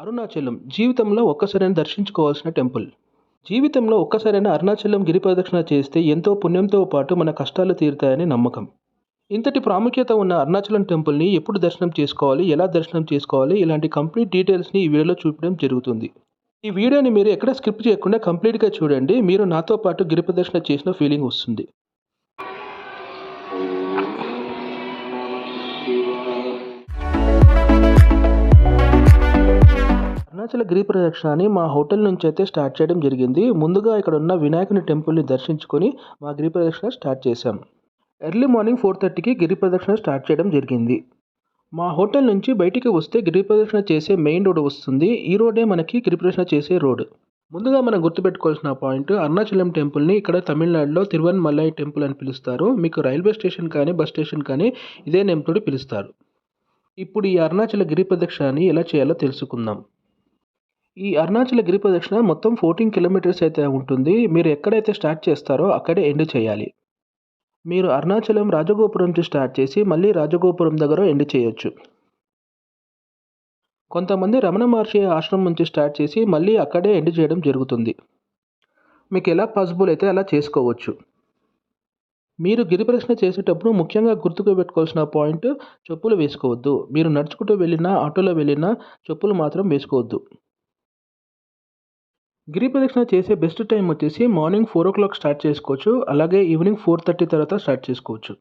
అరుణాచలం జీవితంలో ఒక్కసారైనా దర్శించుకోవాల్సిన టెంపుల్. జీవితంలో ఒక్కసారైనా అరుణాచలం గిరి ప్రదక్షిణ చేస్తే ఎంతో పుణ్యంతో పాటు మన కష్టాలు తీరుతాయని నమ్మకం. ఇంతటి ప్రాముఖ్యత ఉన్న అరుణాచలం టెంపుల్‌ని ఎప్పుడు దర్శనం చేసుకోవాలి? ఎలా దర్శనం చేసుకోవాలి? ఇలాంటి కంప్లీట్ డీటెయిల్స్‌ని ఈ వీడియోలో చూపడం జరుగుతుంది. ఈ వీడియోని మీరు ఎక్కడ స్కిప్ చేయకుండా కంప్లీట్‌గా చూడండి. మీరు నాతో పాటు గిరి ప్రదక్షిణ చేసిన ఫీలింగ్ వస్తుంది. అరుణాచల గిరి ప్రదక్షిణని మా హోటల్ నుంచి అయితే స్టార్ట్ చేయడం జరిగింది. ముందుగా ఇక్కడ ఉన్న వినాయకుని టెంపుల్‌ని దర్శించుకొని మా గిరి ప్రదక్షిణ స్టార్ట్ చేశాం. ఎర్లీ మార్నింగ్ 4:30కి గిరి ప్రదక్షిణ స్టార్ట్ చేయడం జరిగింది. మా హోటల్ నుంచి బయటికి వస్తే గిరి ప్రదక్షిణ చేసే మెయిన్ రోడ్ వస్తుంది. ఈ రోడే మనకి గిరి ప్రదక్షిణ చేసే రోడ్. ముందుగా మనం గుర్తుపెట్టుకోవాల్సిన పాయింట్ అరుణాచలం టెంపుల్‌ని ఇక్కడ తమిళనాడులో తిరువన్మలై టెంపుల్ అని పిలుస్తారు. మీకు రైల్వే స్టేషన్ కానీ, బస్ స్టేషన్ కానీ ఇదే నేమ్‌తోటి పిలుస్తారు. ఇప్పుడు ఈ అరుణాచల గిరి ప్రదక్షిణని ఎలా చేయాలో తెలుసుకుందాం. ఈ అరుణాచల గిరి ప్రదక్షిణ మొత్తం 14 కిలోమీటర్స్ అయితే ఉంటుంది. మీరు ఎక్కడైతే స్టార్ట్ చేస్తారో అక్కడే ఎండ్ చేయాలి. మీరు అరుణాచలం రాజగోపురం నుంచి స్టార్ట్ చేసి మళ్ళీ రాజగోపురం దగ్గర ఎండ్ చేయొచ్చు. కొంతమంది రమణ మహర్షి ఆశ్రమం నుంచి స్టార్ట్ చేసి మళ్ళీ అక్కడే ఎండ్ చేయడం జరుగుతుంది. మీకు ఎలా పాసిబుల్ అయితే అలా చేసుకోవచ్చు. మీరు గిరి ప్రదక్షిణ చేసేటప్పుడు ముఖ్యంగా గుర్తుకు పెట్టుకోవాల్సిన పాయింట్ చెప్పులు వేసుకోవద్దు. మీరు నడుచుకుంటూ వెళ్ళినా, ఆటోలో వెళ్ళినా చెప్పులు మాత్రం వేసుకోవద్దు. గిరి ప్రదక్షిణ చేసే బెస్ట్ టైం వచ్చేసి మార్నింగ్ 4:00 స్టార్ట్ చేసుకోవచ్చు. అలాగే ఈవినింగ్ 4:30 తర్వాత స్టార్ట్ చేసుకోవచ్చు.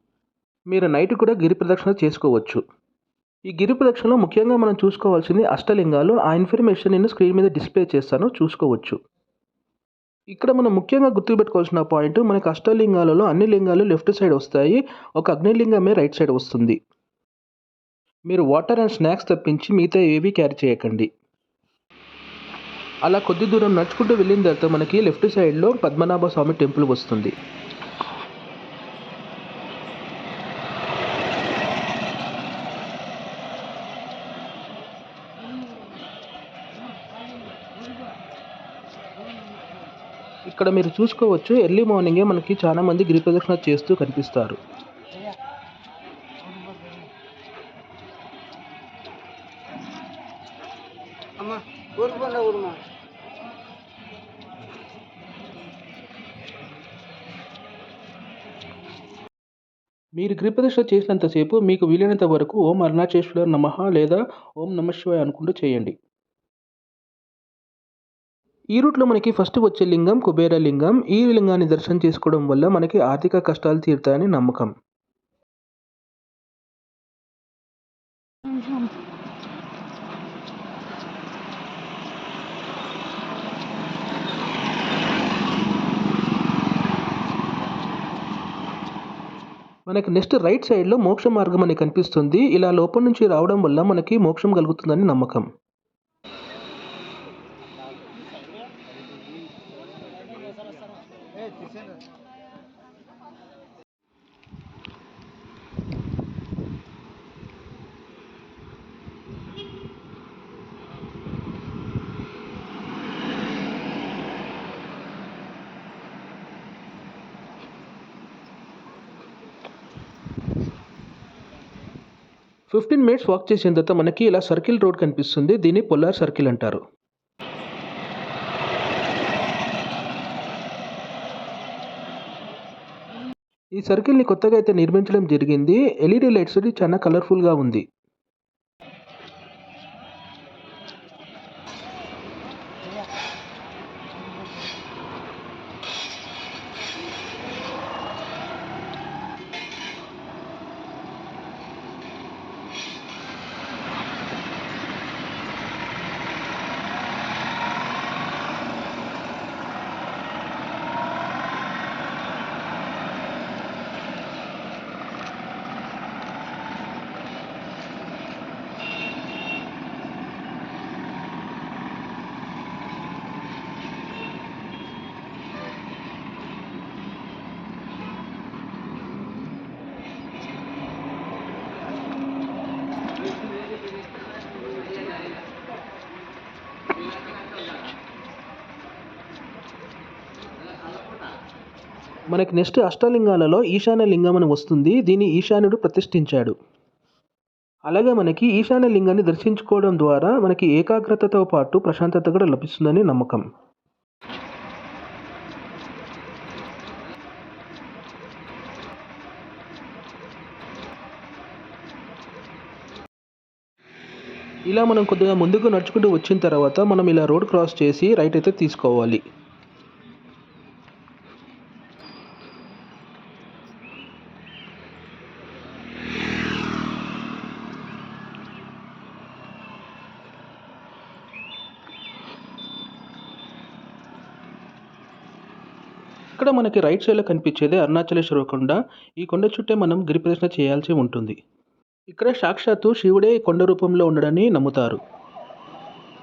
మీరు నైట్ కూడా గిరి ప్రదక్షిణ చేసుకోవచ్చు. ఈ గిరి ప్రదక్షిణలో ముఖ్యంగా మనం చూసుకోవాల్సింది అష్టలింగాలు. ఆ ఇన్ఫర్మేషన్ నేను స్క్రీన్ మీద డిస్ప్లే చేస్తాను, చూసుకోవచ్చు. ఇక్కడ మనం ముఖ్యంగా గుర్తుపెట్టుకోవాల్సిన పాయింట్ మనకి అష్టలింగాలలో అన్ని లింగాలు లెఫ్ట్ సైడ్ వస్తాయి. ఒక అగ్నిలింగమే రైట్ సైడ్ వస్తుంది. మీరు వాటర్ అండ్ స్నాక్స్ తప్పించి మిగతా ఏవి క్యారీ చేయకండి. అలా కొద్ది దూరం నడుచుకుంటూ వెళ్ళిన తర్వాత మనకి లెఫ్ట్ సైడ్లో పద్మనాభ స్వామి టెంపుల్ వస్తుంది. ఇక్కడ మీరు చూసుకోవచ్చు, ఎర్లీ మార్నింగే మనకి చాలా మంది గిరి ప్రదక్షిణ చేస్తూ కనిపిస్తారు. మీరు గిరి ప్రదక్షిణ చేసినంతసేపు మీకు వీలైనంత వరకు ఓం అరుణాచేశ్వర నమః లేదా ఓం నమః శివాయ అనుకుంటూ చేయండి. ఈ రూట్లో మనకి ఫస్ట్ వచ్చే లింగం కుబేర లింగం. ఈ లింగాన్ని దర్శనం చేసుకోవడం వల్ల మనకి ఆర్థిక కష్టాలు తీరుతాయని నమ్మకం. మనకి నెక్స్ట్ రైట్ సైడ్లో మోక్ష మార్గం అని కనిపిస్తుంది. ఇలా లోపల నుంచి రావడం వల్ల మనకి మోక్షం కలుగుతుందని నమ్మకం. ఫిఫ్టీన్ మినిట్స్ వాక్ చేసిన తర్వాత మనకి ఇలా సర్కిల్ రోడ్ కనిపిస్తుంది. దీన్ని పొల్లార్ సర్కిల్ అంటారు. ఈ సర్కిల్ని కొత్తగా అయితే నిర్మించడం జరిగింది. ఎల్ఈడి లైట్స్ చాలా కలర్ఫుల్గా ఉంది. మనకి నెక్స్ట్ అష్టలింగాలలో ఈశాన్య లింగం అని వస్తుంది. దీన్ని ఈశాన్యుడు ప్రతిష్ఠించాడు. అలాగే మనకి ఈశాన్య లింగాన్ని దర్శించుకోవడం ద్వారా మనకి ఏకాగ్రతతో పాటు ప్రశాంతత కూడా లభిస్తుందని నమ్మకం. ఇలా మనం కొద్దిగా ముందుకు నడుచుకుంటూ వచ్చిన తర్వాత మనం ఇలా రోడ్ క్రాస్ చేసి రైట్ అయితే తీసుకోవాలి. ఇక్కడ మనకి రైట్ సైడ్లో కనిపించేది అరుణాచలేశ్వర కొండ. ఈ కొండ చుట్టే మనం గిరి ప్రదక్షిణ చేయాల్సి ఉంటుంది. ఇక్కడ సాక్షాత్తు శివుడే కొండ రూపంలో ఉండడని నమ్ముతారు.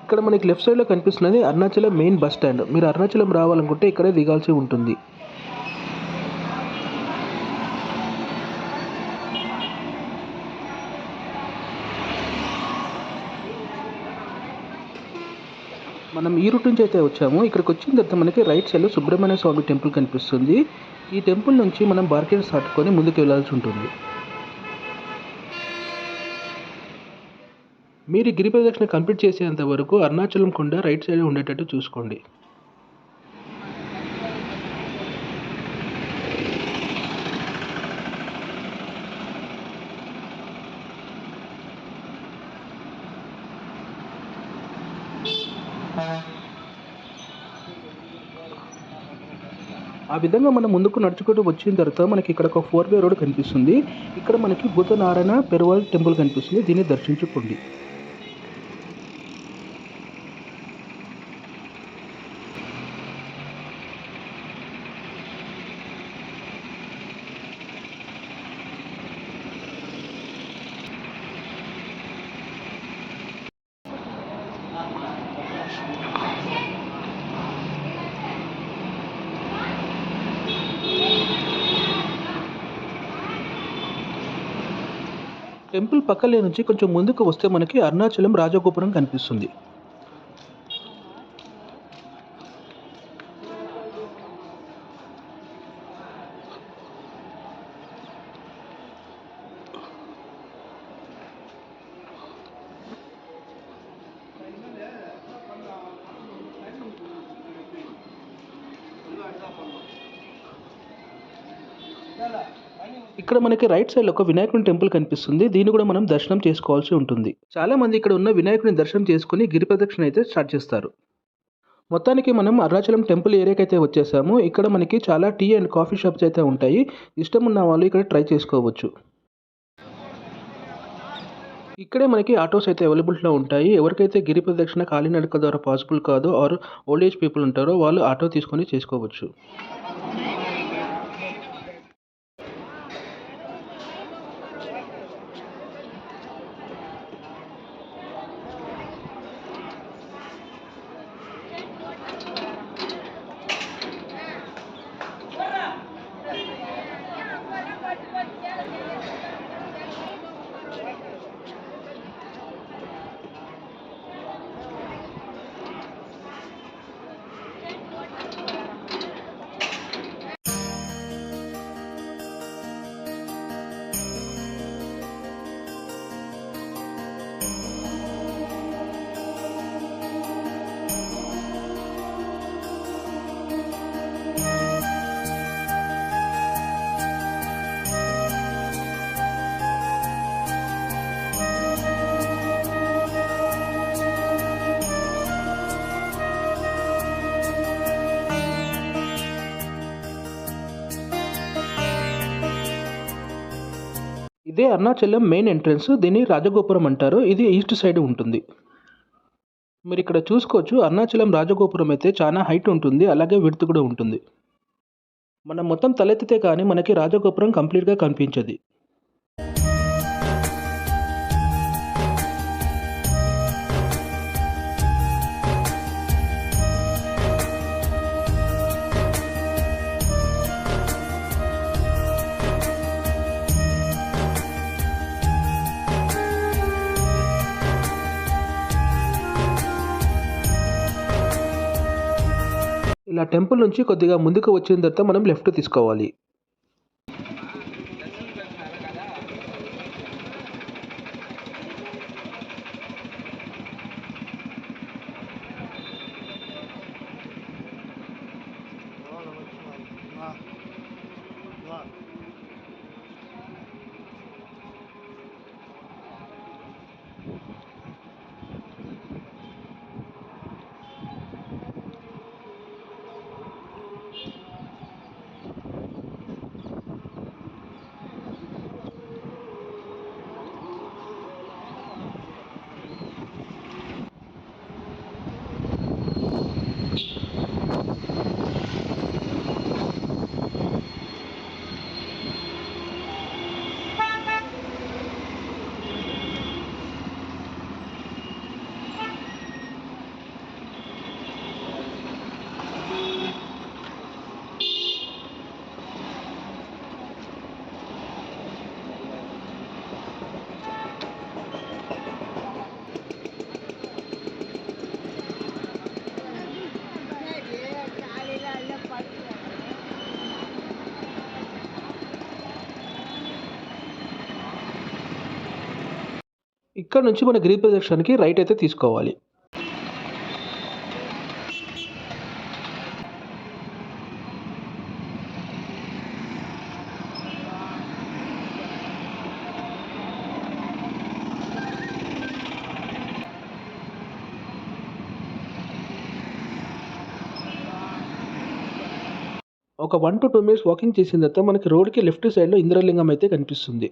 ఇక్కడ మనకి లెఫ్ట్ సైడ్లో కనిపిస్తున్నది అరుణాచలం మెయిన్ బస్ స్టాండ్. మీరు అరుణాచలం రావాలనుకుంటే ఇక్కడే దిగాల్సి ఉంటుంది. మనం ఈ రూట్ నుంచి అయితే వచ్చాము. ఇక్కడికి వచ్చిన తర్వాత మనకి రైట్ సైడ్లో సుబ్రహ్మణ్య స్వామి టెంపుల్ కనిపిస్తుంది. ఈ టెంపుల్ నుంచి మనం బార్కెట్స్ దాటుకొని ముందుకు వెళ్ళాల్సి ఉంటుంది. మీరు గిరి ప్రదక్షిణ కంప్లీట్ చేసేంత వరకు అరుణాచలం కొండ రైట్ సైడ్ ఉండేటట్టు చూసుకోండి. ఆ విధంగా మనం ముందుకు నడుచుకుంటూ వచ్చిన తర్వాత మనకి ఇక్కడ ఒక 4-వే రోడ్ కనిపిస్తుంది. ఇక్కడ మనకి భూతనారాయణ పెరువాల్ టెంపుల్ కనిపిస్తుంది. దీన్ని దర్శించుకోండి. టెంపుల్ పక్కలే నుంచి కొంచెం ముందుకు వస్తే మనకి అరుణాచలం రాజగోపురం కనిపిస్తుంది. ఇక్కడ మనకి రైట్ సైడ్లో ఒక వినాయకుని టెంపుల్ కనిపిస్తుంది. దీన్ని కూడా మనం దర్శనం చేసుకోవాల్సి ఉంటుంది. చాలా మంది ఇక్కడ ఉన్న వినాయకుని దర్శనం చేసుకుని గిరి ప్రదక్షిణ అయితే స్టార్ట్ చేస్తారు. మొత్తానికి మనం అరుణాచలం టెంపుల్ ఏరియాకి అయితే వచ్చేసాము. ఇక్కడ మనకి చాలా టీ అండ్ కాఫీ షాప్స్ అయితే ఉంటాయి. ఇష్టం ఉన్న వాళ్ళు ఇక్కడ ట్రై చేసుకోవచ్చు. ఇక్కడే మనకి ఆటోస్ అయితే అవైలబుల్గా ఉంటాయి. ఎవరికైతే గిరి ప్రదక్షిణ కాలినడక ద్వారా పాసిబుల్ కాదో ఆర్ ఓల్డ్ ఏజ్ పీపుల్ ఉంటారో వాళ్ళు ఆటో తీసుకొని చేసుకోవచ్చు. ఇదే అరుణాచలం మెయిన్ ఎంట్రన్స్. దీన్ని రాజగోపురం అంటారు. ఇది ఈస్ట్ సైడ్ ఉంటుంది. మీరు ఇక్కడ చూసుకోవచ్చు అరుణాచలం రాజగోపురం అయితే చాలా హైట్ ఉంటుంది. అలాగే విడ్త్ కూడా ఉంటుంది. మనం మొత్తం తలెత్తితే కానీ మనకి రాజగోపురం కంప్లీట్గా కనిపించదు. ఇలా టెంపుల్ నుంచి కొద్దిగా ముందుకు వచ్చిన తర్వాత మనం లెఫ్ట్ తీసుకోవాలి. ఇక్కడ నుంచి మన గిరి ప్రదక్షిణకి రైట్ అయితే తీసుకోవాలి. ఒక 1-2 మినిట్స్ వాకింగ్ చేసిన తర్వాత మనకి రోడ్‌కి లెఫ్ట్ సైడ్‌లో ఇంద్రలింగం అయితే కనిపిస్తుంది.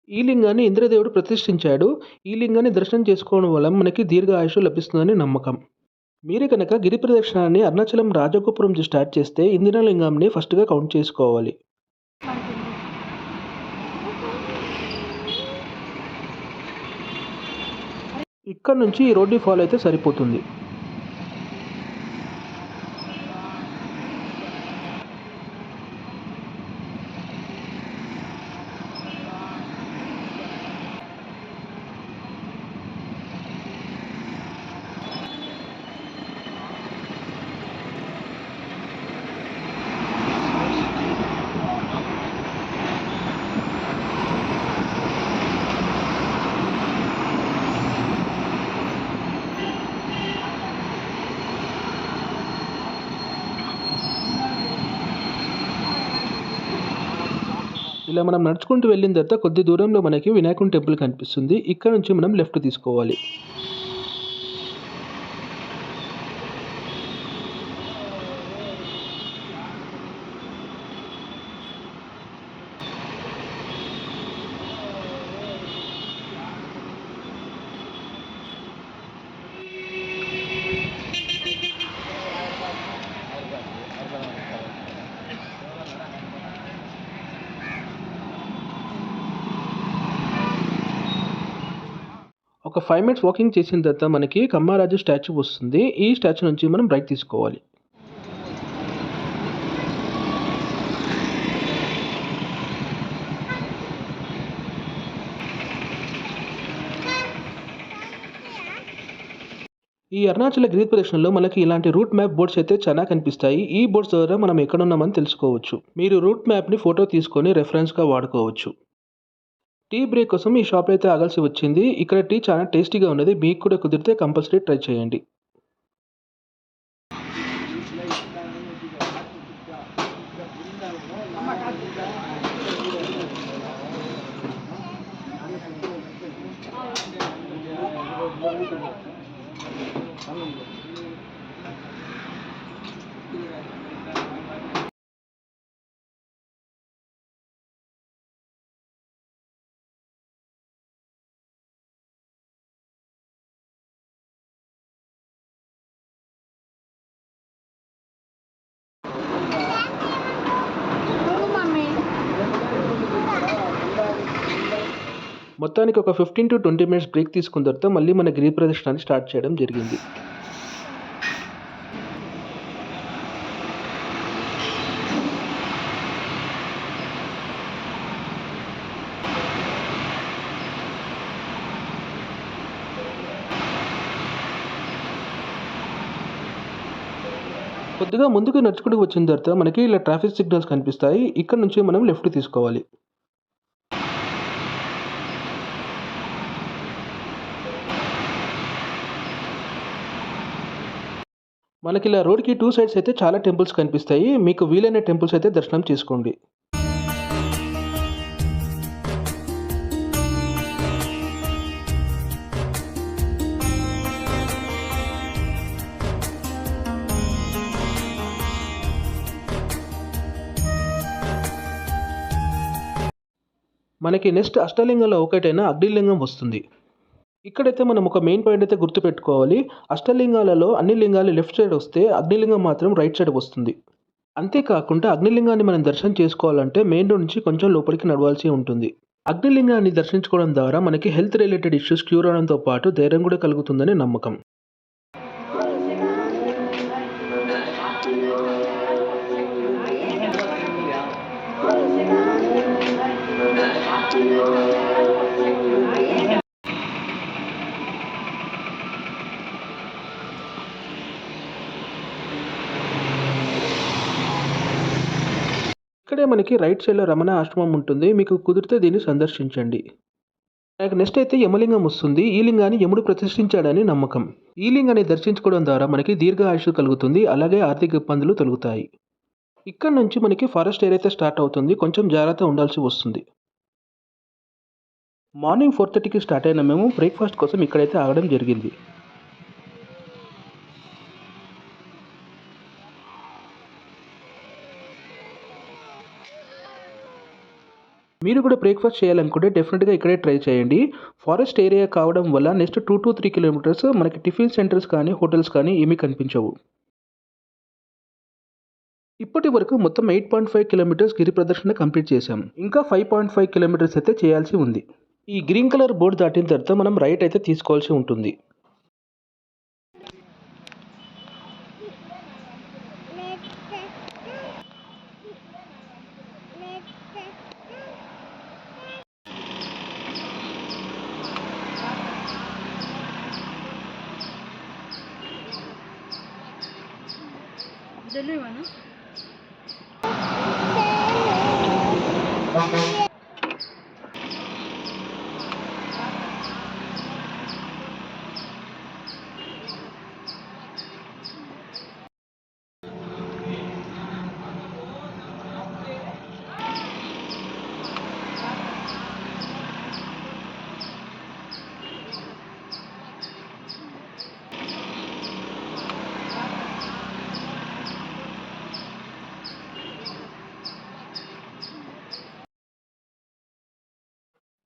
ఈ లింగాన్ని ఇంద్రదేవుడు ప్రతిష్ఠించాడు. ఈ లింగాన్ని దర్శనం చేసుకోవడం వల్ల మనకి దీర్ఘాయుష్షు లభిస్తుందని నమ్మకం. మీరు గనక గిరి ప్రదక్షిణాన్ని అరుణాచలం రాజగోపురం నుంచి స్టార్ట్ చేస్తే ఇంద్రలింగంని ఫస్ట్‌గా కౌంట్ చేసుకోవాలి. ఇక్కడ నుంచి ఈ రోడ్‌ని ఫాలో అయితే సరిపోతుంది. ఇలా మనం నడుచుకుంటూ వెళ్ళిన తర్వాత కొద్ది దూరంలో మనకి వినాయకుని టెంపుల్ కనిపిస్తుంది. ఇక్కడ నుంచి మనం లెఫ్ట్ తీసుకోవాలి. ఒక 5 మినిట్స్ వాకింగ్ చేసిన తర్వాత మనకి కమ్మారాజు స్టాచ్యూ వస్తుంది. ఈ స్టాచ్యూ నుంచి మనం రైట్ తీసుకోవాలి. ఈ అరుణాచల గిరి ప్రదక్షిణలో మనకి ఇలాంటి రూట్ మ్యాప్ బోర్డ్స్ అయితే చాలా కనిపిస్తాయి. ఈ బోర్డ్స్ ద్వారా మనం ఎక్కడున్నామని తెలుసుకోవచ్చు. మీరు రూట్ మ్యాప్‌ని ఫోటో తీసుకొని రెఫరెన్స్‌గా వాడుకోవచ్చు. టీ బ్రేక్ కోసం ఈ షాప్‌లో అయితే ఆగాల్సి వచ్చింది. ఇక్కడ టీ చాలా టేస్టీగా ఉన్నది. మీకు కూడా కుదిరితే కంపల్సరీ ట్రై చేయండి. మొత్తానికి ఒక 15-20 మినిట్స్ బ్రేక్ తీసుకున్న తర్వాత మళ్ళీ మన గిరి ప్రదక్షిణాన్ని స్టార్ట్ చేయడం జరిగింది. కొద్దిగా ముందుకు నడుచుకుంటూ వచ్చిన తర్వాత మనకి ఇలా ట్రాఫిక్ సిగ్నల్స్ కనిపిస్తాయి. ఇక్కడ నుంచి మనం లెఫ్ట్ తీసుకోవాలి. మనకిలా రోడ్‌కి 2 సైడ్స్ అయితే చాలా టెంపుల్స్ కనిపిస్తాయి. మీకు వీలైన టెంపుల్స్ అయితే దర్శనం చేసుకోండి. మనకి నెక్స్ట్ అష్టలింగంలో ఒకటైన అగ్నిలింగం వస్తుంది. ఇక్కడైతే మనం ఒక మెయిన్ పాయింట్ అయితే గుర్తుపెట్టుకోవాలి. అష్టలింగాలలో అన్ని లింగాలు లెఫ్ట్ సైడ్ వస్తే అగ్నిలింగం మాత్రం రైట్ సైడ్ వస్తుంది. అంతేకాకుండా అగ్నిలింగాన్ని మనం దర్శనం చేసుకోవాలంటే మెయిన్ రోడ్ నుంచి కొంచెం లోపలికి నడవాల్సి ఉంటుంది. అగ్నిలింగాన్ని దర్శించుకోవడం ద్వారా మనకి హెల్త్ రిలేటెడ్ ఇష్యూస్ క్యూర్ అవడంతో పాటు ధైర్యం కూడా కలుగుతుందని నమ్మకం. ఇక్కడే మనకి రైట్ సైడ్‌లో రమణ ఆశ్రమం ఉంటుంది. మీకు కుదిరితే దీన్ని సందర్శించండి. మనకు నెక్స్ట్ అయితే యమలింగం వస్తుంది. ఈ లింగాన్ని యముడు ప్రతిష్ఠించాడని నమ్మకం. ఈ లింగాన్ని దర్శించుకోవడం ద్వారా మనకి దీర్ఘాయుష్షు కలుగుతుంది. అలాగే ఆర్థిక ఇబ్బందులు తొలగుతాయి. ఇక్కడ నుంచి మనకి ఫారెస్ట్ ఏరియా అయితే స్టార్ట్ అవుతుంది. కొంచెం జాగ్రత్త ఉండాల్సి వస్తుంది. మార్నింగ్ 4:30కి స్టార్ట్ అయిన మేము బ్రేక్‌ఫాస్ట్ కోసం ఇక్కడైతే ఆగడం జరిగింది. మీరు కూడా బ్రేక్‌ఫాస్ట్ చేయాలనుకుంటే డెఫినిట్‌గా ఇక్కడే ట్రై చేయండి. ఫారెస్ట్ ఏరియా కావడం వల్ల నెక్స్ట్ 2-3 కిలోమీటర్స్ మనకి టిఫిన్ సెంటర్స్ కానీ, హోటల్స్ కానీ ఏమీ కనిపించవు. ఇప్పటి వరకు మొత్తం 8.5 కిలోమీటర్స్ గిరి ప్రదక్షిణ కంప్లీట్ చేశాం. ఇంకా 5.5 కిలోమీటర్స్ అయితే చేయాల్సి ఉంది. ఈ గ్రీన్ కలర్ బోర్డ్ దాటిన తర్వాత మనం రైట్ అయితే తీసుకోవాల్సి ఉంటుంది. Dalawa, no?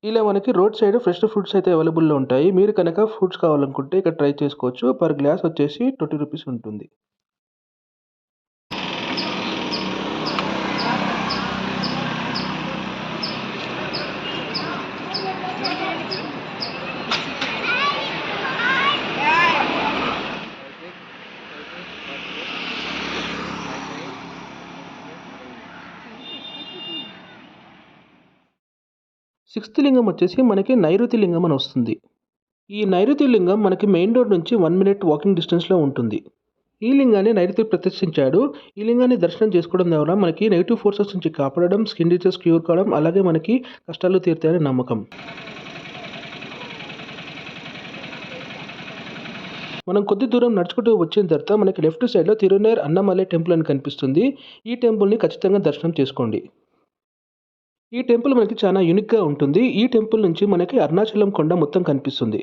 ఇలా మనకి రోడ్ సైడ్ ఫ్రెష్ ఫ్రూట్స్ అయితే అవైలబుల్‌లో ఉంటాయి. మీరు కనుక ఫ్రూట్స్ కావాలనుకుంటే ఇక్కడ ట్రై చేసుకోవచ్చు. పర్ గ్లాస్ వచ్చేసి 20 రూపీస్ ఉంటుంది. సిక్స్త్ లింగం వచ్చేసి మనకి నైరుతి లింగం అని వస్తుంది. ఈ నైరుతి లింగం మనకి మెయిన్ రోడ్ నుంచి 1 మినిట్ వాకింగ్ డిస్టెన్స్‌లో ఉంటుంది. ఈ లింగాన్ని నైరుతి ప్రతిష్ఠించాడు. ఈ లింగాన్ని దర్శనం చేసుకోవడం ద్వారా మనకి నెగెటివ్ ఫోర్సెస్ నుంచి కాపాడడం, స్కిన్ డిసీజ్ క్యూర్ కావడం, అలాగే మనకి కష్టాలు తీరుతాయని నమ్మకం. మనం కొద్ది దూరం నడుచుకుంటూ వచ్చిన తర్వాత మనకి లెఫ్ట్ సైడ్‌లో తిరునేర్ అన్నమలై టెంపుల్ అని కనిపిస్తుంది. ఈ టెంపుల్‌ని ఖచ్చితంగా దర్శనం చేసుకోండి. ఈ టెంపుల్ మనకి చాలా యూనిక్‌గా ఉంటుంది. ఈ టెంపుల్ నుంచి మనకి అరుణాచలం కొండ మొత్తం కనిపిస్తుంది.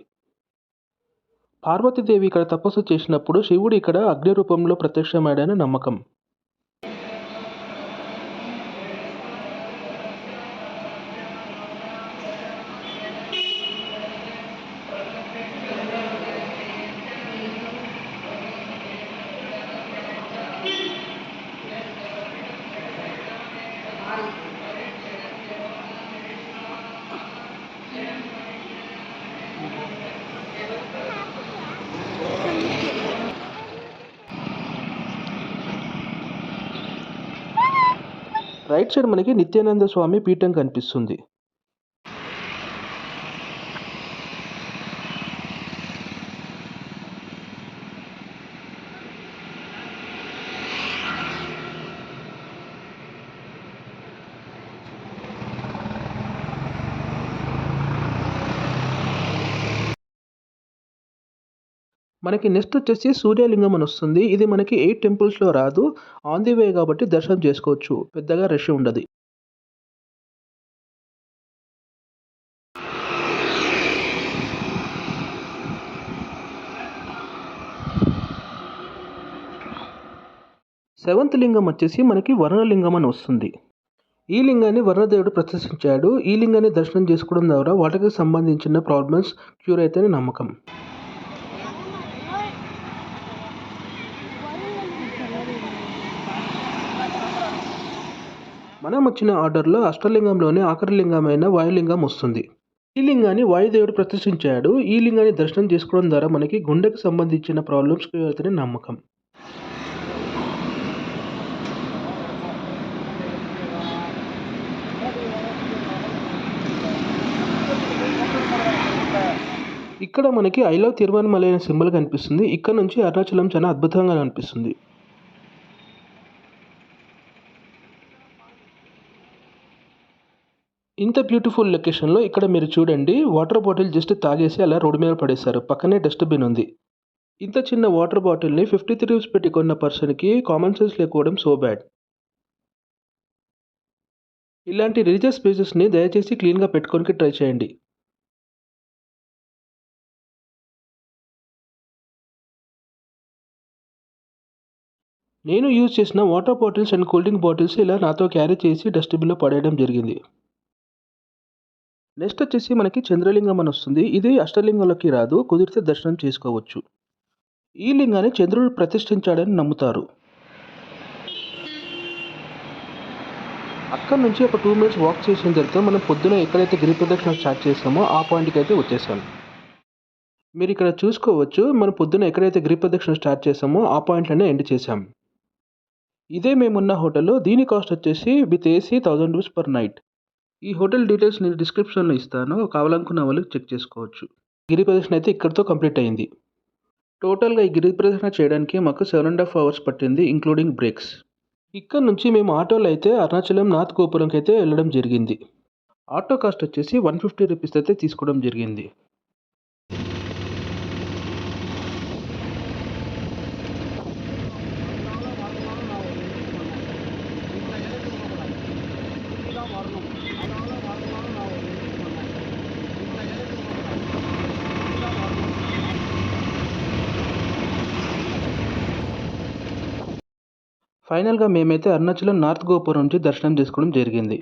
పార్వతీదేవి ఇక్కడ తపస్సు చేసినప్పుడు శివుడు ఇక్కడ అగ్ని రూపంలో ప్రత్యక్షమయ్యాడని నమ్మకం. రైట్ సైడ్ మనకి నిత్యానంద స్వామి పీఠం కనిపిస్తుంది. మనకి నెక్స్ట్ వచ్చేసి సూర్యలింగం అని వస్తుంది. ఇది మనకి 8 టెంపుల్స్‌లో రాదు. ఆన్ ది వే కాబట్టి దర్శనం చేసుకోవచ్చు. పెద్దగా రష్ ఉండదు. సెవెంత్ లింగం వచ్చేసి మనకి వరుణలింగం అని వస్తుంది. ఈ లింగాన్ని వరుణదేవుడు ప్రతిష్ఠించాడు. ఈ లింగాన్ని దర్శనం చేసుకోవడం ద్వారా వాటికి సంబంధించిన ప్రాబ్లమ్స్ క్యూర్ అవుతాయని నమ్మకం. మనం వచ్చిన ఆర్డర్‌లో అష్టలింగంలోనే ఆఖరి లింగమైన వాయులింగం వస్తుంది. ఈ లింగాన్ని వాయుదేవుడు ప్రతిష్ఠించాడు. ఈ లింగాన్ని దర్శనం చేసుకోవడం ద్వారా మనకి గుండెకు సంబంధించిన ప్రాబ్లమ్స్ క్యూర్ అవుతాయని నమ్మకం. ఇక్కడ మనకి ఐ లవ్ తిరువణమలై అనే సింబల్ కనిపిస్తుంది. ఇక్కడ నుంచి అరుణాచలం చాలా అద్భుతంగా కనిపిస్తుంది. ఇంత బ్యూటిఫుల్ లొకేషన్‌లో ఇక్కడ మీరు చూడండి వాటర్ బాటిల్ జస్ట్ తాగేసి అలా రోడ్డు మీద పడేశారు. పక్కనే డస్ట్‌బిన్ ఉంది. ఇంత చిన్న వాటర్ బాటిల్‌ని 53 రూపీస్ పెట్టి కొన్న పర్సన్‌కి కామన్ సెన్స్ లేకపోవడం సో బ్యాడ్. ఇలాంటి రిలీజియస్ ప్లేసెస్‌ని దయచేసి క్లీన్‌గా పెట్టుకోనికి ట్రై చేయండి. నేను యూజ్ చేసిన water bottles and cool drink bottles ఇలా నాతో క్యారీ చేసి డస్ట్‌బిన్‌లో పడేయడం జరిగింది. నెక్స్ట్ వచ్చేసి మనకి చంద్రలింగం అని వస్తుంది. ఇది అష్టలింగాలకి రాదు. కుదిరితే దర్శనం చేసుకోవచ్చు. ఈ లింగాన్ని చంద్రుడు ప్రతిష్ఠించాడని నమ్ముతారు. అక్కడి నుంచి ఒక 2 మినిట్స్ వాక్ చేసిన తర్వాత మనం పొద్దున ఎక్కడైతే గిరి ప్రదక్షిణ స్టార్ట్ చేసామో ఆ పాయింట్‌కి అయితే వచ్చేసాం. మీరు ఇక్కడ చూసుకోవచ్చు మనం పొద్దున ఎక్కడైతే గిరి ప్రదక్షిణ స్టార్ట్ చేసామో ఆ పాయింట్‌లోనే ఎండ్ చేసాం. ఇదే మేమున్న హోటల్. దీని కాస్ట్ వచ్చేసి with AC 1000 rupees per night. ఈ హోటల్ డీటెయిల్స్ నేను డిస్క్రిప్షన్‌లో ఇస్తాను. కావాలనుకున్న వాళ్ళు చెక్ చేసుకోవచ్చు. గిరి ప్రదక్షిణ అయితే ఇక్కడితో కంప్లీట్ అయింది. టోటల్‌గా ఈ గిరి ప్రదక్షిణ చేయడానికి మాకు 7½ అవర్స్ పట్టింది ఇంక్లూడింగ్ బ్రేక్స్. ఇక్కడ నుంచి మేము ఆటోలో అయితే అరుణాచలం నార్త్ గోపురంకి అయితే వెళ్ళడం జరిగింది. ఆటో కాస్ట్ వచ్చేసి 150 రూపీస్ అయితే తీసుకోవడం జరిగింది. ఫైనల్‌గా మేమైతే అరుణాచలం నార్త్ గోపురం నుంచి దర్శనం చేసుకోవడం జరిగింది.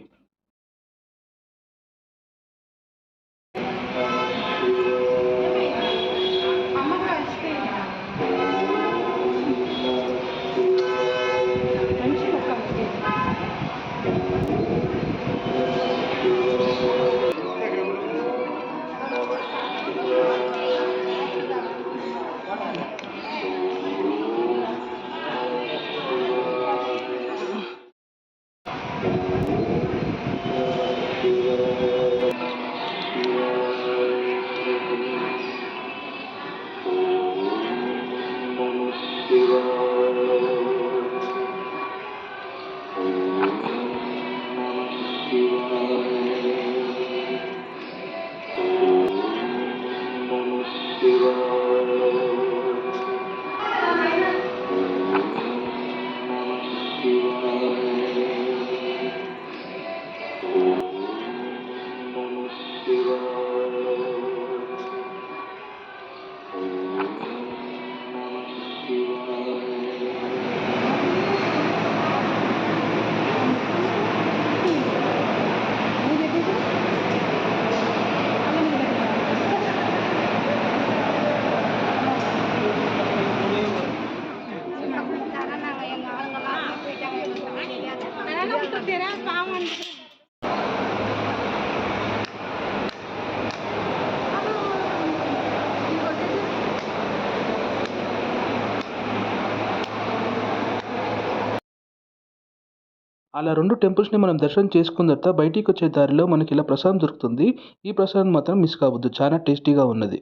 అలా 2 టెంపుల్స్‌ని మనం దర్శనం చేసుకున్న తర్వాత బయటికొచ్చే దారిలో మనకి ఇలా ప్రసాదం దొరుకుతుంది. ఈ ప్రసాదం మాత్రం మిస్ కావద్దు. చాలా టేస్టీగా ఉన్నది.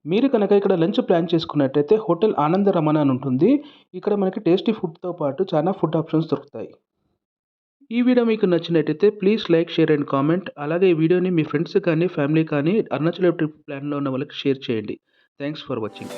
మీరు కనుక ఇక్కడ లంచ్ ప్లాన్ చేసుకున్నట్టయితే హోటల్ ఆనంద రమణ అని ఉంటుంది. ఇక్కడ మనకి టేస్టీ ఫుడ్‌తో పాటు చాలా ఫుడ్ ఆప్షన్స్ దొరుకుతాయి. ఈ వీడియో మీకు నచ్చినట్టయితే please like, share and comment. అలాగే ఈ వీడియోని మీ ఫ్రెండ్స్ కానీ, ఫ్యామిలీ కానీ అరుణాచల్ ట్రిప్ ప్లాన్‌లో ఉన్న వాళ్ళకి షేర్ చేయండి. Thanks for watching.